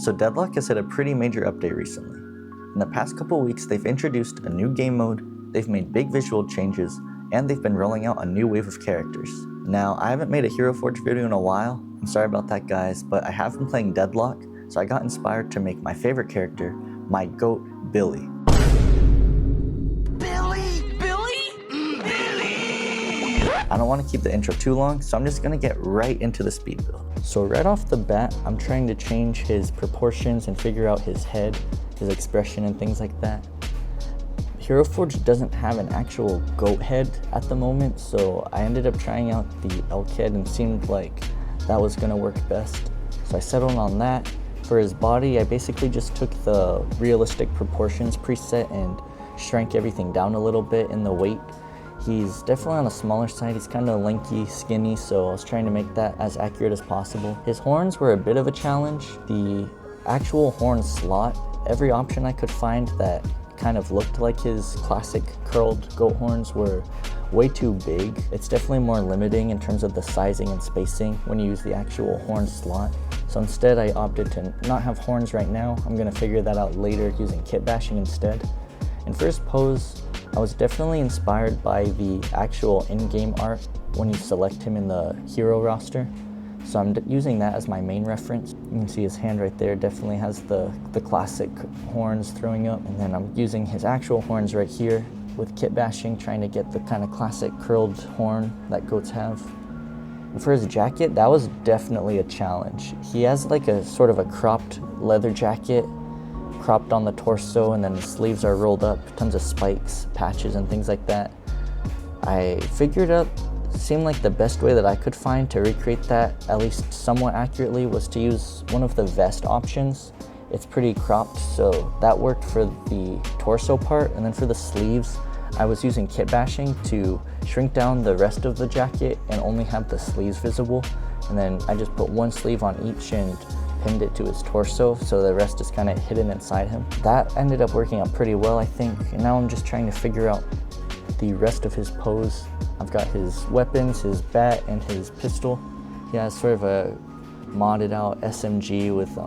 So Deadlock has had a pretty major update recently. In the past couple weeks, they've introduced a new game mode, they've made big visual changes, and they've been rolling out a new wave of characters. Now, I haven't made a Hero Forge video in a while, I'm sorry about that guys, but I have been playing Deadlock, so I got inspired to make my favorite character, my GOAT, Billy. I don't want to keep the intro too long, so I'm just going to get right into the speed build. So right off the bat, I'm trying to change his proportions and figure out his head, his expression and things like that. Hero Forge doesn't have an actual goat head at the moment, so I ended up trying out the elk head and seemed like that was going to work best. So I settled on that. For his body, I basically just took the realistic proportions preset and shrank everything down a little bit in the weight. He's definitely on the smaller side, he's kind of lanky, skinny, so I was trying to make that as accurate as possible. His horns were a bit of a challenge. The actual horn slot, every option I could find that kind of looked like his classic curled goat horns were way too big. It's definitely more limiting in terms of the sizing and spacing when you use the actual horn slot. So instead I opted to not have horns right now. I'm going to figure that out later using kit bashing instead. And for his pose, I was definitely inspired by the actual in-game art when you select him in the hero roster. So I'm using that as my main reference. You can see his hand right there definitely has the classic horns throwing up. And then I'm using his actual horns right here with kit bashing, trying to get the kind of classic curled horn that goats have. And for his jacket, that was definitely a challenge. He has like a sort of a cropped leather jacket, cropped on the torso, and then the sleeves are rolled up, tons of spikes, patches, and things like that. I figured out, seemed like the best way that I could find to recreate that, at least somewhat accurately, was to use one of the vest options. It's pretty cropped, so that worked for the torso part, and then for the sleeves, I was using kit bashing to shrink down the rest of the jacket and only have the sleeves visible, and then I just put one sleeve on each and pinned it to his torso, so the rest is kind of hidden inside him. That ended up working out pretty well, I think, and now I'm just trying to figure out the rest of his pose. I've got his weapons, his bat, and his pistol. He has sort of a modded out SMG with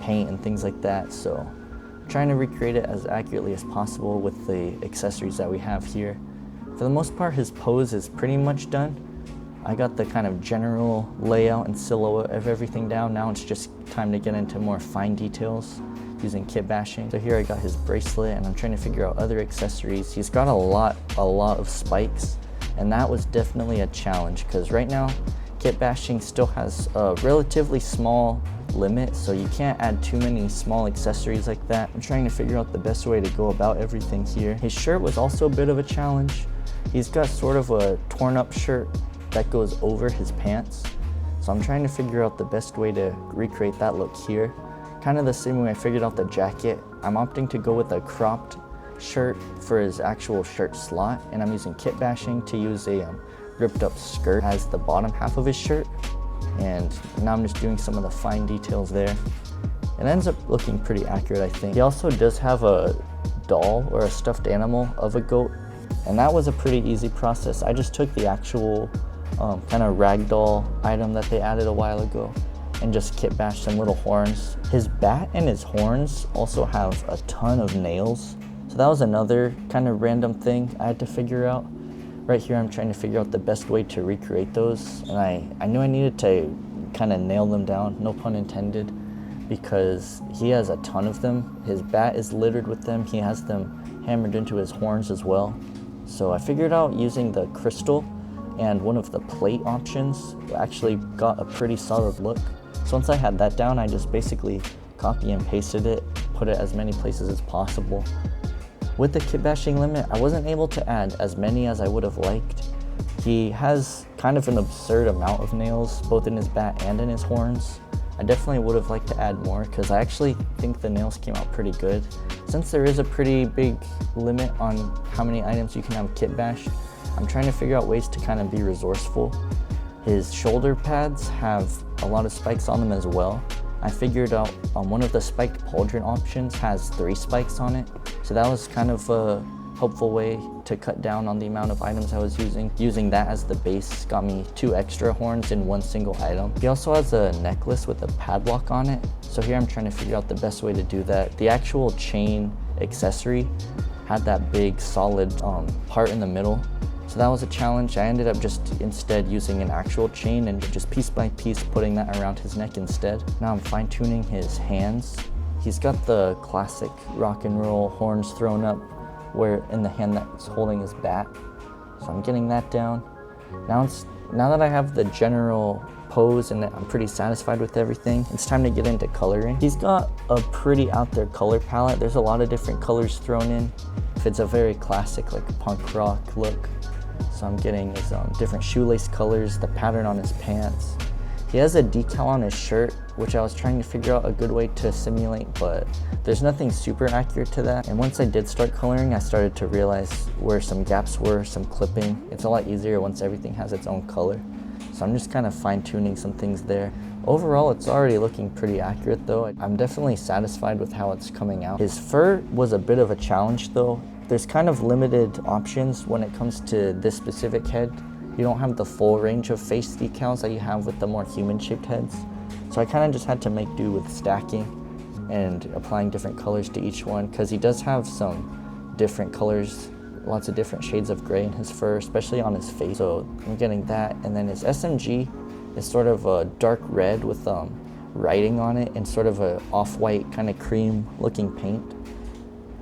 paint and things like that, so I'm trying to recreate it as accurately as possible with the accessories that we have here. For the most part, his pose is pretty much done. I got the kind of general layout and silhouette of everything down. Now it's just time to get into more fine details using kit bashing. So here I got his bracelet and I'm trying to figure out other accessories. He's got a lot of spikes, and that was definitely a challenge because right now kit bashing still has a relatively small limit, so you can't add too many small accessories like that. I'm trying to figure out the best way to go about everything here. His shirt was also a bit of a challenge. He's got sort of a torn up shirt that goes over his pants. So I'm trying to figure out the best way to recreate that look here. Kind of the same way I figured out the jacket. I'm opting to go with a cropped shirt for his actual shirt slot, and I'm using kit bashing to use a ripped up skirt as the bottom half of his shirt. And now I'm just doing some of the fine details there. It ends up looking pretty accurate, I think. He also does have a doll or a stuffed animal of a goat, and that was a pretty easy process. I just took the actual kind of ragdoll item that they added a while ago and just kit bashed some little horns. His bat and his horns also have a ton of nails, so that was another kind of random thing I had to figure out. Right here I'm trying to figure out the best way to recreate those, and I knew I needed to kind of nail them down, no pun intended, because he has a ton of them. His bat is littered with them. He has them hammered into his horns as well. So I figured out using the crystal and one of the plate options actually got a pretty solid look. So once I had that down, I just basically copy and pasted it, put it as many places as possible. With the kit bashing limit, I wasn't able to add as many as I would have liked. He has kind of an absurd amount of nails, both in his bat and in his horns. I definitely would have liked to add more because I actually think the nails came out pretty good. Since there is a pretty big limit on how many items you can have kit bashed, I'm trying to figure out ways to kind of be resourceful. His shoulder pads have a lot of spikes on them as well. I figured out one of the spiked pauldron options has 3 spikes on it, so that was kind of a helpful way to cut down on the amount of items I was using. Using that as the base got me 2 extra horns in one single item. He also has a necklace with a padlock on it. So here I'm trying to figure out the best way to do that. The actual chain accessory had that big solid part in the middle. So that was a challenge. I ended up just instead using an actual chain and just piece by piece putting that around his neck instead. Now I'm fine tuning his hands. He's got the classic rock and roll horns thrown up where in the hand that's holding his bat. So I'm getting that down. Now that I have the general pose and I'm pretty satisfied with everything, it's time to get into coloring. He's got a pretty out there color palette. There's a lot of different colors thrown in. It's a very classic like punk rock look. So I'm getting his different shoelace colors, the pattern on his pants. He has a decal on his shirt, which I was trying to figure out a good way to simulate, but there's nothing super accurate to that. And once I did start coloring, I started to realize where some gaps were, some clipping. It's a lot easier once everything has its own color. So I'm just kind of fine tuning some things there. Overall, it's already looking pretty accurate though. I'm definitely satisfied with how it's coming out. His fur was a bit of a challenge though. There's kind of limited options when it comes to this specific head. You don't have the full range of face decals that you have with the more human-shaped heads. So I kind of just had to make do with stacking and applying different colors to each one, because he does have some different colors, lots of different shades of gray in his fur, especially on his face. So I'm getting that. And then his SMG is sort of a dark red with writing on it and sort of a off-white kind of cream looking paint.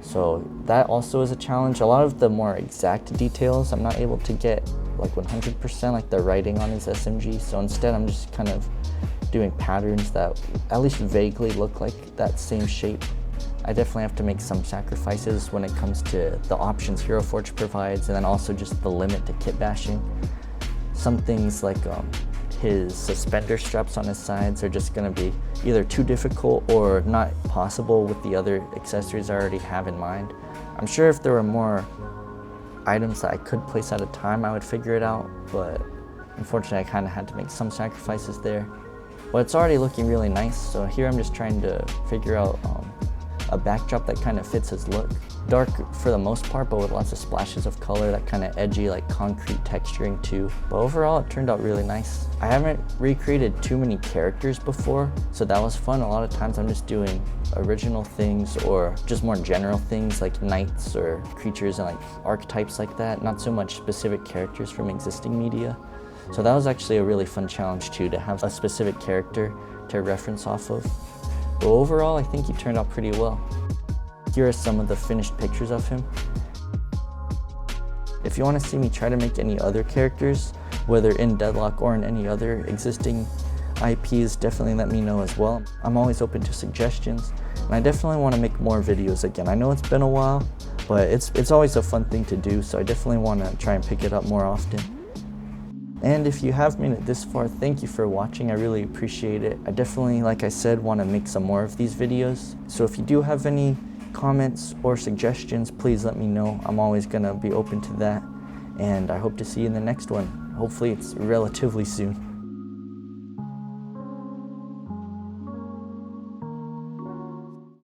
So that also is a challenge. A lot of the more exact details I'm not able to get like 100%, like the writing on his SMG. So instead I'm just kind of doing patterns that at least vaguely look like that same shape. I definitely have to make some sacrifices when it comes to the options Hero Forge provides, and then also just the limit to kit bashing. Some things like his suspender straps on his sides are just gonna be either too difficult or not possible with the other accessories I already have in mind. I'm sure if there were more items that I could place at a time, I would figure it out, but unfortunately I kind of had to make some sacrifices there. But it's already looking really nice, so here I'm just trying to figure out a backdrop that kind of fits his look. Dark for the most part, but with lots of splashes of color, that kind of edgy, like concrete texturing too. But overall, it turned out really nice. I haven't recreated too many characters before, so that was fun. A lot of times I'm just doing original things or just more general things like knights or creatures and like archetypes like that, not so much specific characters from existing media. So that was actually a really fun challenge too, to have a specific character to reference off of. But overall, I think he turned out pretty well. Here are some of the finished pictures of him. If you want to see me try to make any other characters, whether in Deadlock or in any other existing IPs, definitely let me know as well. I'm always open to suggestions, and I definitely want to make more videos again. I know it's been a while, but it's always a fun thing to do, so I definitely want to try and pick it up more often. And if you have made it this far, thank you for watching. I really appreciate it. I definitely, like I said, want to make some more of these videos. So if you do have any comments or suggestions, please let me know. I'm always going to be open to that. And I hope to see you in the next one. Hopefully it's relatively soon.